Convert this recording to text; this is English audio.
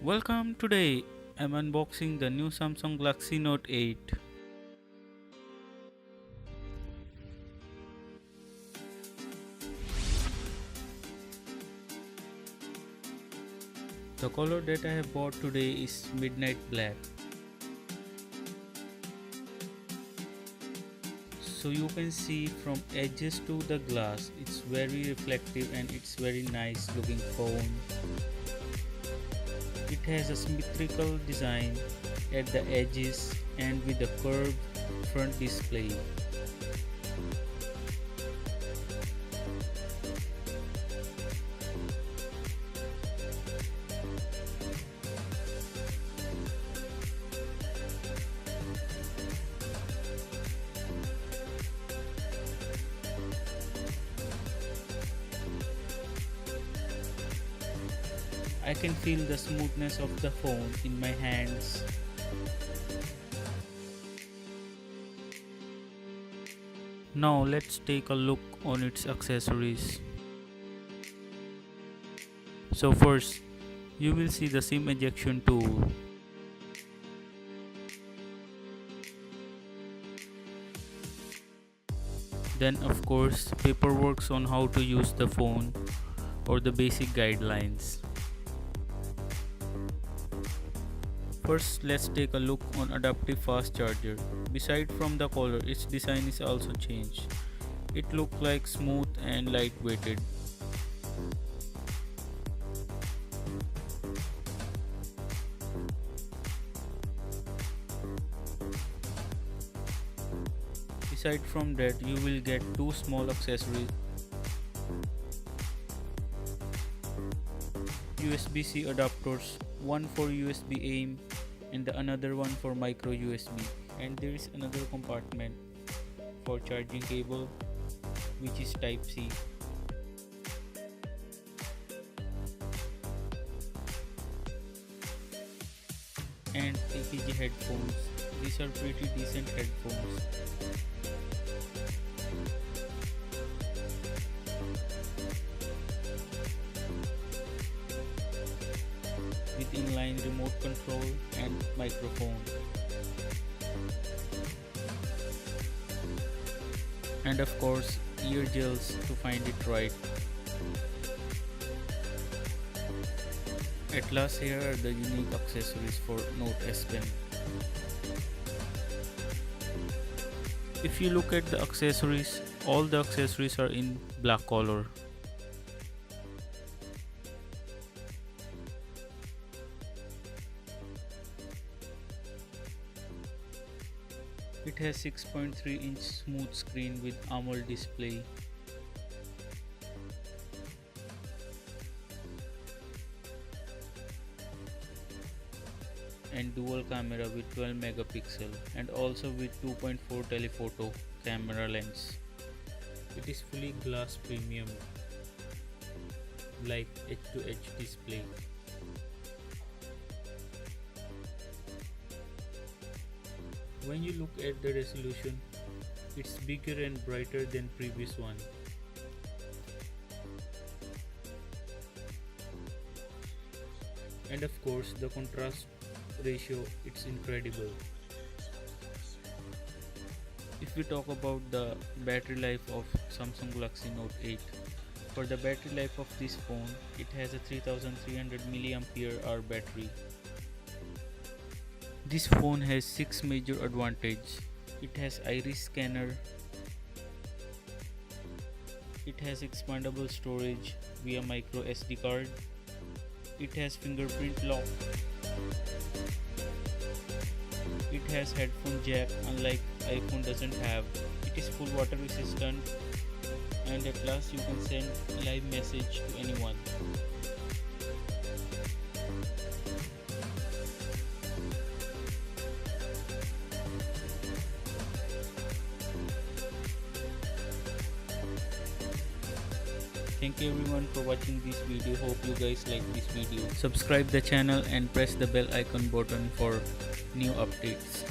Welcome. Today I'm unboxing the new Samsung Galaxy Note 8. The color that I have bought today is midnight black. So you can see from edges to the glass, it's very reflective and it's very nice looking phone. It has a symmetrical design at the edges and with a curved front display. I can feel the smoothness of the phone in my hands. Now let's take a look on its accessories. So first, you will see the SIM ejection tool. Then of course, paperwork on how to use the phone or the basic guidelines. First, let's take a look on adaptive fast charger. Beside from the color, its design is also changed. It looks like smooth and lightweighted. Aside from that, you will get two small accessories: USB-C adapters, one for USB aim and the another one for micro USB, and there is another compartment for charging cable which is type C. And AKG headphones. These are pretty decent headphones. With inline remote control and microphone. And of course, ear gels to find it right. At last, here are the unique accessories for Note S Pen. If you look at the accessories, all the accessories are in black color. It has 6.3-inch smooth screen with AMOLED display. And dual camera with 12 megapixel and also with 2.4 telephoto camera lens. It is fully glass premium like edge-to-edge display. When you look at the resolution, it's bigger and brighter than previous one. And of course, the contrast ratio, it's incredible. If we talk about the battery life of Samsung Galaxy Note 8, for the battery life of this phone, it has a 3300 mAh battery. This phone has 6 major advantages. It has iris scanner. It has expandable storage via micro SD card. It has fingerprint lock. It has headphone jack, unlike iPhone doesn't have. It is full water resistant, and at last you can send live message to anyone. Thank you everyone for watching this video. Hope you guys like this video. Subscribe the channel and press the bell icon button for new updates.